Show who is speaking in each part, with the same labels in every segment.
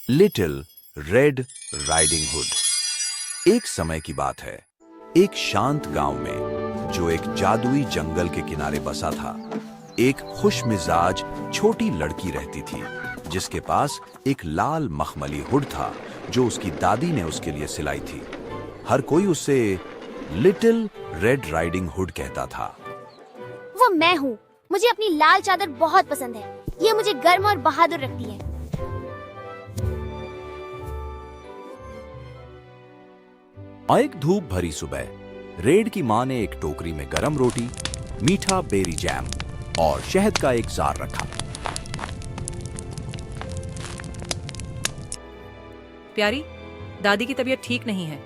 Speaker 1: Little red riding hood. एक समय की बात है, एक शांत गांव में जो एक जादुई जंगल के किनारे बसा था, एक खुशमिजाज छोटी लड़की रहती थी जिसके पास एक लाल मखमली हुड था जो उसकी दादी ने उसके लिए सिलाई थी। हर कोई उसे लिटिल रेड राइडिंग हुड कहता था।
Speaker 2: वो मैं हूँ। मुझे अपनी लाल चादर बहुत पसंद है। ये मुझे गर्म और बहादुर रखती है।
Speaker 1: एक धूप भरी सुबह रेड की माँ ने एक टोकरी में गरम रोटी, मीठा बेरी जैम और शहद का एक जार रखा।
Speaker 3: प्यारी, दादी की तबीयत ठीक नहीं है।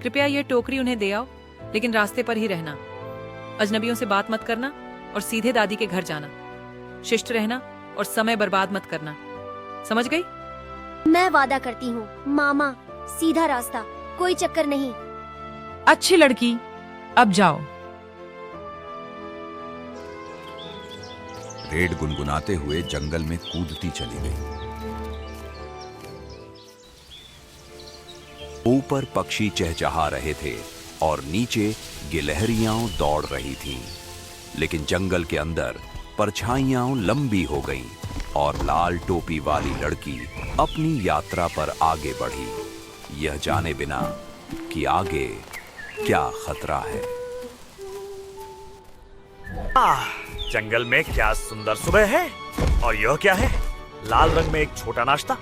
Speaker 3: कृपया ये टोकरी उन्हें दे आओ, लेकिन रास्ते पर ही रहना। अजनबियों से बात मत करना और सीधे दादी के घर जाना। शिष्ट रहना और समय बर्बाद मत करना। समझ गई?
Speaker 2: मैं वादा करती हूँ मामा, सीधा रास्ता, कोई चक्कर नहीं।
Speaker 4: अच्छी लड़की, अब जाओ।
Speaker 1: रेड गुनगुनाते हुए जंगल में कूदती चली गई। ऊपर पक्षी चहचहा रहे थे और नीचे गिलहरियां दौड़ रही थीं। लेकिन जंगल के अंदर परछाइयां लंबी हो गईं और लाल टोपी वाली लड़की अपनी यात्रा पर आगे बढ़ी, यह जाने बिना कि आगे क्या खतरा है।
Speaker 5: जंगल में क्या सुंदर सुबह है। और यह क्या है? लाल रंग में एक छोटा नाश्ता।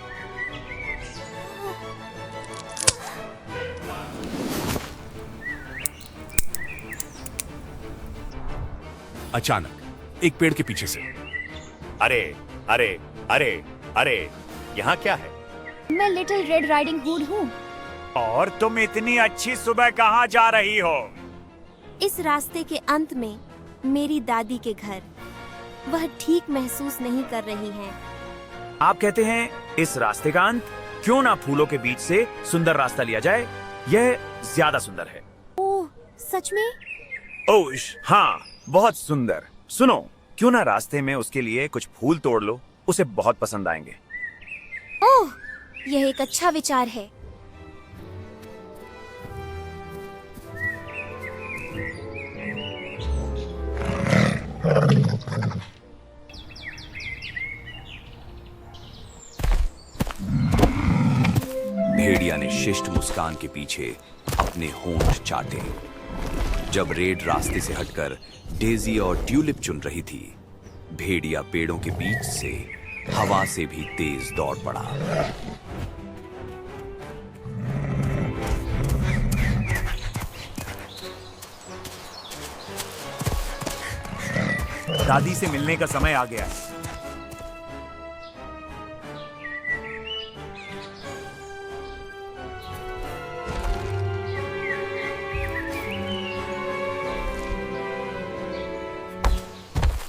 Speaker 6: अचानक एक पेड़ के पीछे से,
Speaker 5: अरे अरे अरे अरे, यहाँ क्या है?
Speaker 2: मैं लिटिल रेड राइडिंग हुड हूँ।
Speaker 5: और तुम इतनी अच्छी सुबह कहाँ जा रही हो?
Speaker 2: इस रास्ते के अंत में मेरी दादी के घर। वह ठीक महसूस नहीं कर रही हैं।
Speaker 5: आप कहते हैं इस रास्ते का अंत? क्यों ना फूलों के बीच से सुंदर रास्ता लिया जाए, यह ज्यादा सुंदर है।
Speaker 2: ओह, सच में?
Speaker 5: ओह हाँ, बहुत सुंदर। सुनो, क्यों ना रास्ते में उसके लिए कुछ फूल तोड़ लो, उसे बहुत पसंद आएंगे।
Speaker 2: ओह, यह एक अच्छा विचार है।
Speaker 1: भेड़िया ने शिष्ट मुस्कान के पीछे अपने होंठ चाटे। जब रेड रास्ते से हटकर डेजी और ट्यूलिप चुन रही थी, भेड़िया पेड़ों के बीच से हवा से भी तेज दौड़ पड़ा।
Speaker 5: दादी से मिलने का समय आ गया है।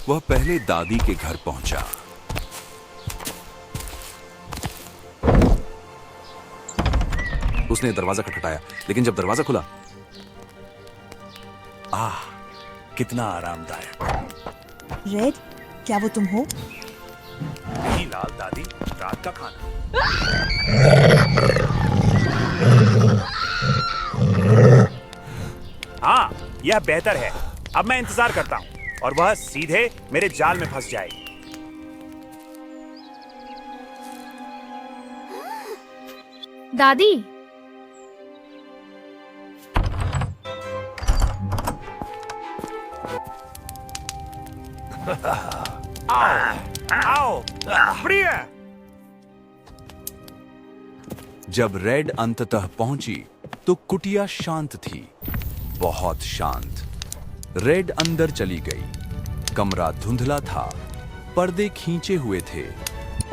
Speaker 1: वह पहले दादी के घर पहुंचा। उसने दरवाजा खटखटाया, लेकिन जब दरवाजा खुला,
Speaker 5: कितना आरामदायक।
Speaker 4: रेड, क्या वो तुम हो?
Speaker 5: नहीं लाल दादी, रात का खाना। हाँ, यह बेहतर है। अब मैं इंतजार करता हूँ और वह सीधे मेरे जाल में फंस जाएगी।
Speaker 7: दादी,
Speaker 5: आओ, प्रिय।
Speaker 1: जब रेड अंततः पहुंची तो कुटिया शांत थी, बहुत शांत। रेड अंदर चली गई। कमरा धुंधला था, पर्दे खींचे हुए थे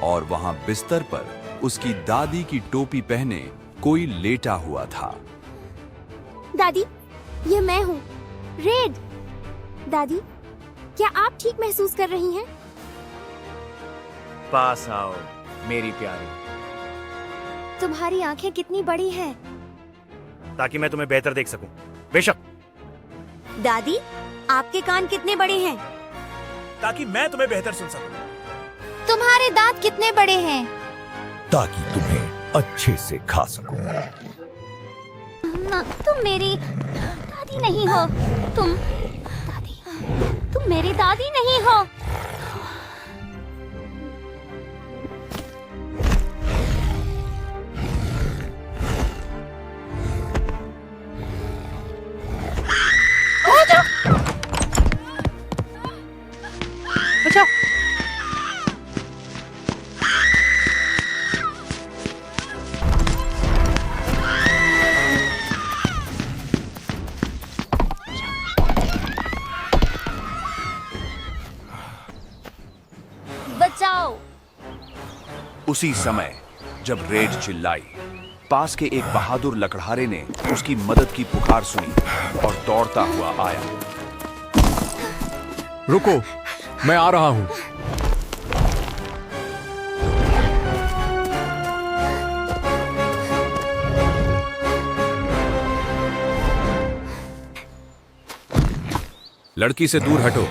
Speaker 1: और वहां बिस्तर पर उसकी दादी की टोपी पहने कोई लेटा हुआ था।
Speaker 2: दादी, ये मैं हूँ, रेड। दादी, क्या आप ठीक महसूस कर रही हैं?
Speaker 5: पास आओ मेरी प्यारी,
Speaker 2: तुम्हारी आंखें कितनी बड़ी हैं।
Speaker 5: ताकि मैं तुम्हें बेहतर देख सकूं। बेशक।
Speaker 2: दादी, आपके कान कितने बड़े हैं?
Speaker 5: ताकि मैं तुम्हें बेहतर सुन सकूं।
Speaker 2: तुम्हारे दांत कितने बड़े हैं?
Speaker 6: ताकि तुम्हें अच्छे से खा सकूं।
Speaker 2: ना, तुम मेरी दादी नहीं हो। तुम मेरी दादी नहीं हो।
Speaker 3: बचाओ।
Speaker 2: बचाओ।
Speaker 1: उसी समय जब रेड चिल्लाई, पास के एक बहादुर लकड़हारे ने उसकी मदद की पुकार सुनी और दौड़ता हुआ आया।
Speaker 8: रुको, मैं आ रहा हूं।
Speaker 1: लड़की से दूर हटो।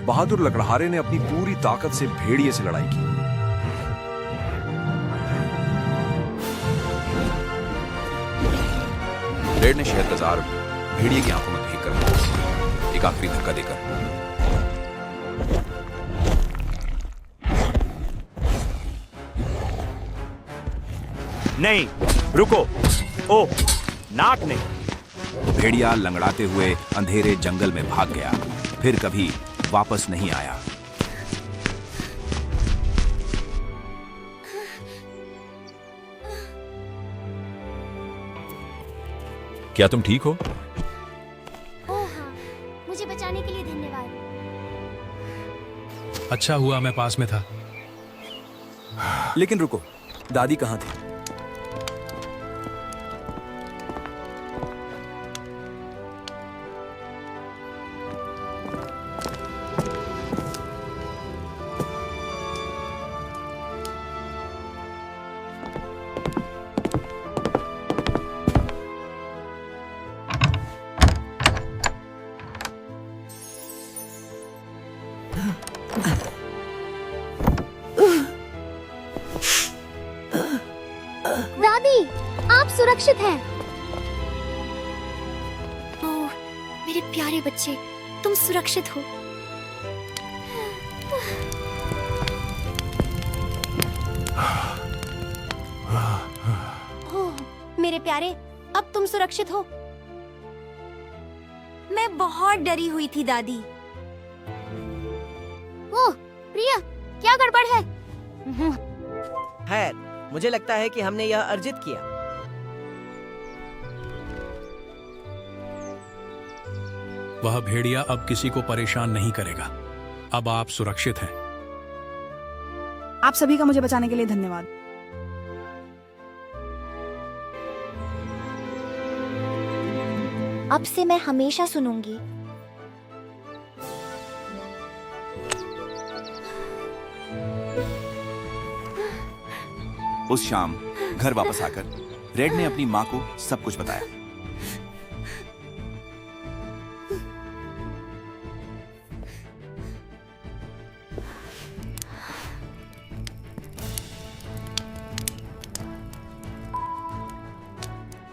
Speaker 1: बहादुर लकड़हारे ने अपनी पूरी ताकत से भेड़िए से लड़ाई की। रेड ने शहद का जार भेड़िए की आंखों में फेंक कर एक आखिरी धक्का देकर
Speaker 5: नहीं, रुको। ओ, नाक नहीं।
Speaker 1: भेड़िया लंगड़ाते हुए अंधेरे जंगल में भाग गया, फिर कभी वापस नहीं आया।
Speaker 8: क्या तुम ठीक हो?
Speaker 2: ओह हाँ, मुझे बचाने के लिए धन्यवाद।
Speaker 9: अच्छा हुआ मैं पास में था।
Speaker 1: लेकिन रुको, दादी कहाँ थी?
Speaker 2: दादी, आप सुरक्षित हैं। ओह, मेरे प्यारे बच्चे, तुम सुरक्षित हो। ओह, मेरे प्यारे, अब तुम सुरक्षित हो। मैं बहुत डरी हुई थी दादी। ओह, प्रिया, क्या गड़बड़ है?
Speaker 10: खैर, मुझे लगता है कि हमने यह अर्जित किया।
Speaker 9: वह भेड़िया अब किसी को परेशान नहीं करेगा। अब आप सुरक्षित हैं।
Speaker 4: आप सभी का मुझे बचाने के लिए धन्यवाद।
Speaker 2: अब से मैं हमेशा सुनूंगी।
Speaker 1: उस शाम घर वापस आकर रेड ने अपनी मां को सब कुछ बताया।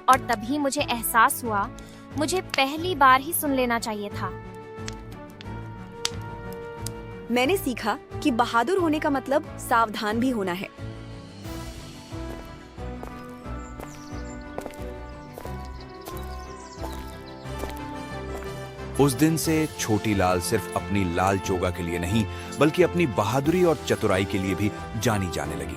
Speaker 7: और तभी मुझे एहसास हुआ, मुझे पहली बार ही सुन लेना चाहिए था।
Speaker 11: मैंने सीखा कि बहादुर होने का मतलब सावधान भी होना है।
Speaker 1: उस दिन से छोटी लाल सिर्फ अपनी लाल चोगा के लिए नहीं, बल्कि अपनी बहादुरी और चतुराई के लिए भी जानी जाने लगी।